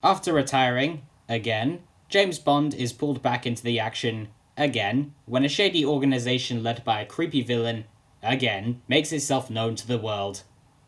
After retiring, again, James Bond is pulled back into the action again when a shady organization led by a creepy villain again makes itself known to the world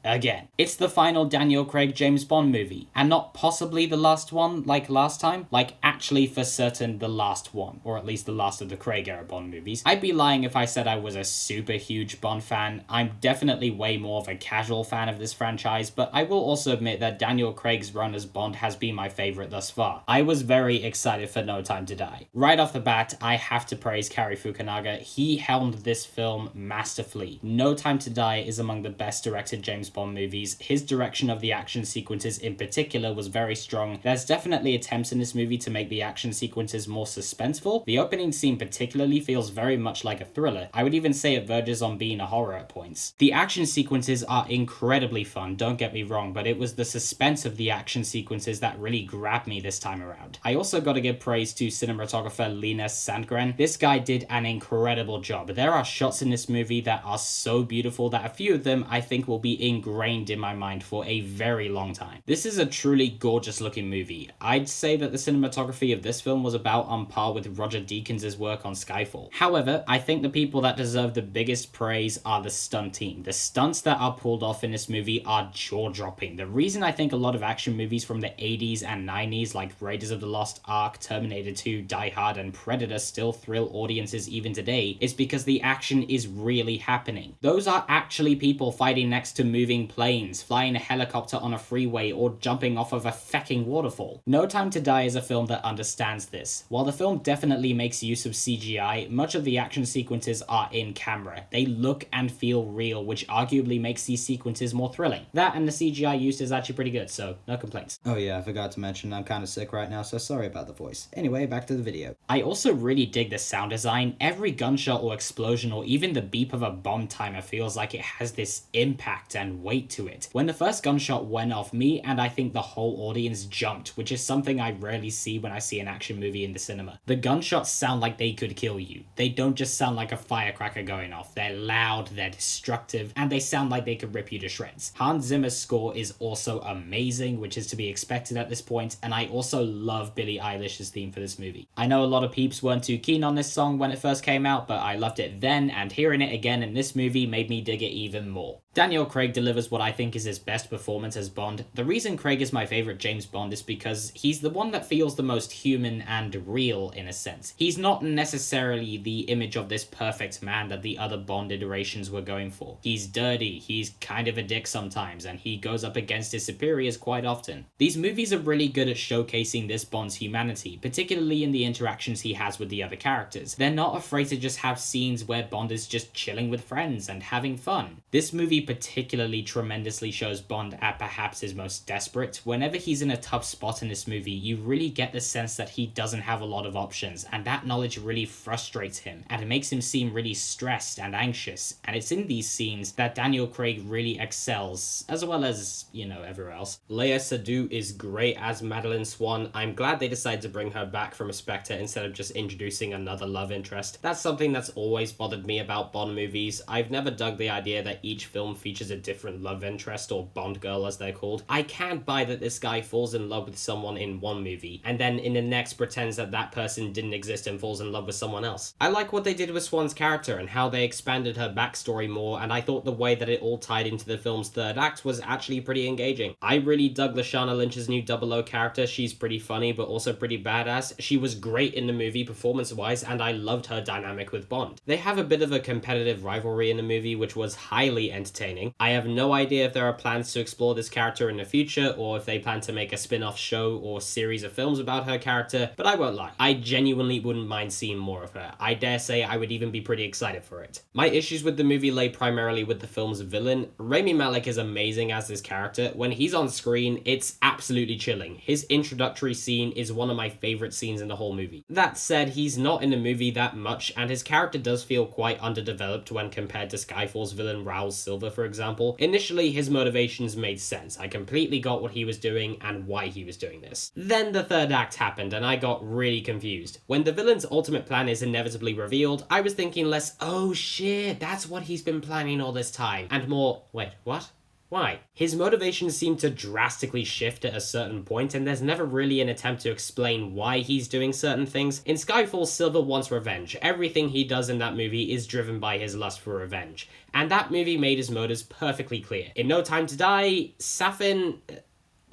again. It's the final Daniel Craig James Bond movie, and not possibly the last one like last time, like actually for certain the last one, or at least the last of the Craig era Bond movies. I'd be lying if I said I was a super huge Bond fan. I'm definitely way more of a casual fan of this franchise, but I will also admit that Daniel Craig's run as Bond has been my favorite thus far. I was very excited for No Time to Die. Right off the bat, I have to praise Cary Fukunaga. He helmed this film masterfully. No Time to Die is among the best directed James Bond movies. His direction of the action sequences in particular was very strong. There's definitely attempts in this movie to make the action sequences more suspenseful. The opening scene particularly feels very much like a thriller. I would even say it verges on being a horror at points. The action sequences are incredibly fun, don't get me wrong, but it was the suspense of the action sequences that really grabbed me this time around. I also gotta give praise to cinematographer Linus Sandgren. This guy did an incredible job. There are shots in this movie that are so beautiful that a few of them I think will be ingrained in my mind for a very long time. This is a truly gorgeous looking movie. I'd say that the cinematography of this film was about on par with Roger Deakins' work on Skyfall. However, I think the people that deserve the biggest praise are the stunt team. The stunts that are pulled off in this movie are jaw-dropping. The reason I think a lot of action movies from the 80s and 90s like Raiders of the Lost Ark, Terminator 2, Die Hard, and Predator still thrill audiences even today is because the action is really happening. Those are actually people fighting next to moving planes, flying a helicopter on a freeway, or jumping off of a fecking waterfall. No Time to Die is a film that understands this. While the film definitely makes use of CGI, much of the action sequences are in camera. They look and feel real, which arguably makes these sequences more thrilling. That and the CGI used is actually pretty good, so no complaints. Oh yeah, I forgot to mention I'm kinda sick right now, so sorry about the voice. Anyway, back to the video. I also really dig the sound design. Every gunshot or explosion or even the beep of a bomb timer feels like it has this impact and weight to it. When the first gunshot went off, me and I think the whole audience jumped, which is something I rarely see when I see an action movie in the cinema. The gunshots sound like they could kill you. They don't just sound like a firecracker going off. They're loud, they're destructive, and they sound like they could rip you to shreds. Hans Zimmer's score is also amazing, which is to be expected at this point, and I also love Billie Eilish's theme for this movie. I know a lot of peeps weren't too keen on this song when it first came out, but I loved it then, and hearing it again in this movie made me dig it even more. Daniel Craig delivers what I think is his best performance as Bond. The reason Craig is my favorite James Bond is because he's the one that feels the most human and real in a sense. He's not necessarily the image of this perfect man that the other Bond iterations were going for. He's dirty, he's kind of a dick sometimes, and he goes up against his superiors quite often. These movies are really good at showcasing this Bond's humanity, particularly in the interactions he has with the other characters. They're not afraid to just have scenes where Bond is just chilling with friends and having fun. This movie particularly tremendously shows Bond at perhaps his most desperate. Whenever he's in a tough spot in this movie, you really get the sense that he doesn't have a lot of options, and that knowledge really frustrates him, and it makes him seem really stressed and anxious, and it's in these scenes that Daniel Craig really excels, as well as, everywhere else. Léa Seydoux is great as Madeleine Swann. I'm glad they decided to bring her back from a Spectre instead of just introducing another love interest. That's something that's always bothered me about Bond movies. I've never dug the idea that each film features a different love interest, or Bond girl as they're called. I can't buy that this guy falls in love with someone in one movie, and then in the next pretends that that person didn't exist and falls in love with someone else. I like what they did with Swann's character and how they expanded her backstory more, and I thought the way that it all tied into the film's third act was actually pretty engaging. I really dug Lashana Lynch's new 00 character. She's pretty funny, but also pretty badass. She was great in the movie performance-wise, and I loved her dynamic with Bond. They have a bit of a competitive rivalry in the movie, which was highly entertaining. I have no idea if there are plans to explore this character in the future, or if they plan to make a spin-off show or series of films about her character, but I won't lie, I genuinely wouldn't mind seeing more of her. I dare say I would even be pretty excited for it. My issues with the movie lay primarily with the film's villain. Rami Malek is amazing as this character. When he's on screen, it's absolutely chilling. His introductory scene is one of my favorite scenes in the whole movie. That said, he's not in the movie that much, and his character does feel quite underdeveloped when compared to Skyfall's villain Raoul Silva, for example. Initially, his motivations made sense. I completely got what he was doing and why he was doing this. Then the third act happened, and I got really confused. When the villain's ultimate plan is inevitably revealed, I was thinking less, oh shit, that's what he's been planning all this time, and more, wait, what? Why? His motivations seem to drastically shift at a certain point, and there's never really an attempt to explain why he's doing certain things. In Skyfall, Silver wants revenge. Everything he does in that movie is driven by his lust for revenge. And that movie made his motives perfectly clear. In No Time to Die, Safin,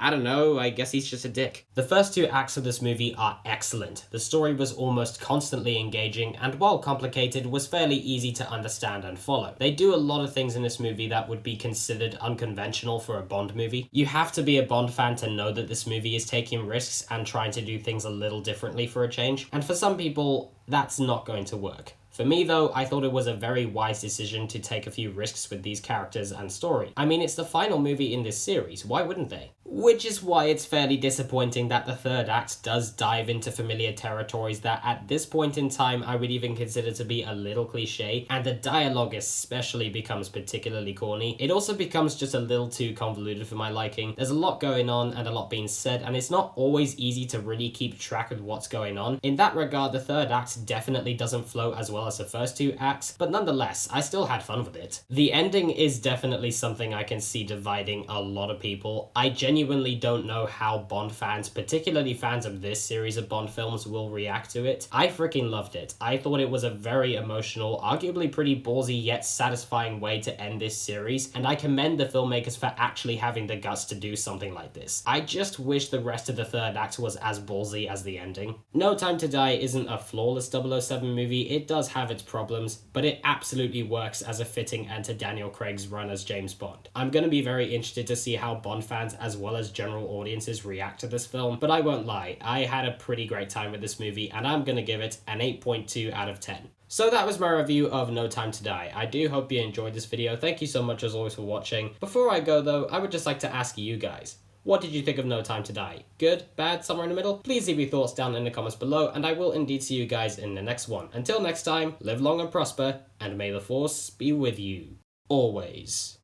I don't know, I guess he's just a dick. The first two acts of this movie are excellent. The story was almost constantly engaging, and while complicated, was fairly easy to understand and follow. They do a lot of things in this movie that would be considered unconventional for a Bond movie. You have to be a Bond fan to know that this movie is taking risks and trying to do things a little differently for a change, and for some people, that's not going to work. For me though, I thought it was a very wise decision to take a few risks with these characters and story. I mean, it's the final movie in this series, why wouldn't they? Which is why it's fairly disappointing that the third act does dive into familiar territories that at this point in time I would even consider to be a little cliche, and the dialogue especially becomes particularly corny. It also becomes just a little too convoluted for my liking. There's a lot going on and a lot being said, and it's not always easy to really keep track of what's going on. In that regard, the third act definitely doesn't flow as well as the first two acts, but nonetheless, I still had fun with it. The ending is definitely something I can see dividing a lot of people. I genuinely don't know how Bond fans, particularly fans of this series of Bond films, will react to it. I freaking loved it. I thought it was a very emotional, arguably pretty ballsy yet satisfying way to end this series, and I commend the filmmakers for actually having the guts to do something like this. I just wish the rest of the third act was as ballsy as the ending. No Time to Die isn't a flawless 007 movie. It does have its problems, but it absolutely works as a fitting end to Daniel Craig's run as James Bond. I'm going to be very interested to see how Bond fans as well as general audiences react to this film, but I won't lie, I had a pretty great time with this movie, and I'm going to give it an 8.2 out of 10. So that was my review of No Time to Die. I do hope you enjoyed this video. Thank you so much as always for watching. Before I go though, I would just like to ask you guys, what did you think of No Time to Die? Good? Bad? Somewhere in the middle? Please leave your thoughts down in the comments below, and I will indeed see you guys in the next one. Until next time, live long and prosper, and may the Force be with you. Always.